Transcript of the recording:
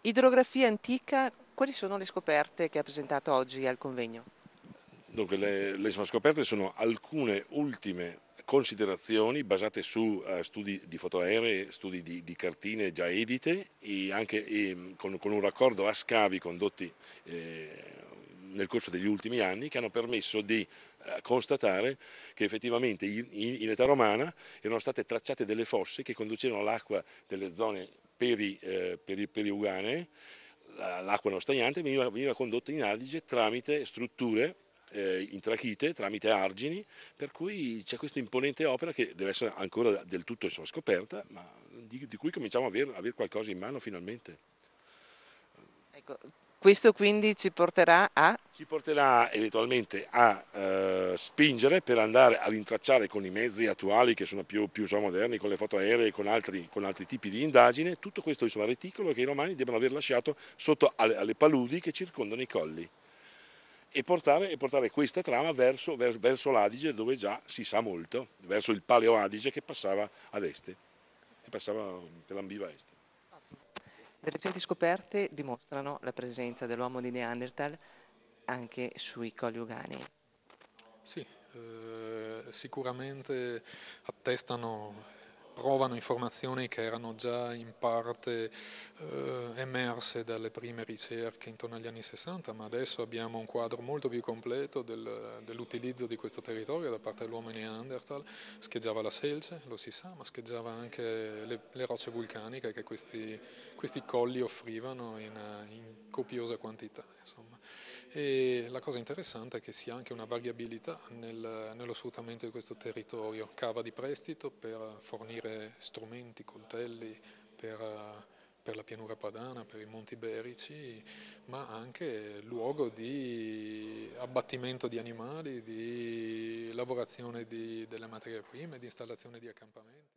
Idrografia antica, quali sono le scoperte che ha presentato oggi al convegno? Dunque, le scoperte sono alcune ultime considerazioni basate su studi di fotoaeree, studi di cartine già edite e anche con un raccordo a scavi condotti nel corso degli ultimi anni, che hanno permesso di constatare che effettivamente in età romana erano state tracciate delle fosse che conducevano l'acqua delle zone periuganee. L'acqua non stagnante veniva condotta in Adige tramite strutture in trachite, tramite argini, per cui c'è questa imponente opera che deve essere ancora del tutto, insomma, scoperta, ma di cui cominciamo a aver qualcosa in mano finalmente. Ecco, questo quindi ci porterà a... Ci porterà eventualmente a spingere per andare a rintracciare con i mezzi attuali che sono più insomma, moderni, con le foto aeree, con altri tipi di indagine, tutto questo insomma, reticolo che i romani devono aver lasciato sotto alle paludi che circondano i colli e portare questa trama verso l'Adige, dove già si sa molto, verso il Paleo Adige che passava ad est, che passava per l'ambiva est. Le recenti scoperte dimostrano la presenza dell'uomo di Neanderthal anche sui colli Euganei. Sì, sicuramente attestano, provano informazioni che erano già in parte emerse dalle prime ricerche intorno agli anni 60, ma adesso abbiamo un quadro molto più completo dell'utilizzo di questo territorio da parte dell'uomo Neanderthal. Scheggiava la selce, lo si sa, ma scheggiava anche le rocce vulcaniche che questi colli offrivano in copiosa quantità, insomma. E la cosa interessante è che si ha anche una variabilità nello sfruttamento di questo territorio, cava di prestito per fornire strumenti, coltelli per la pianura padana, per i Monti Berici, ma anche luogo di abbattimento di animali, di lavorazione delle materie prime, di installazione di accampamenti.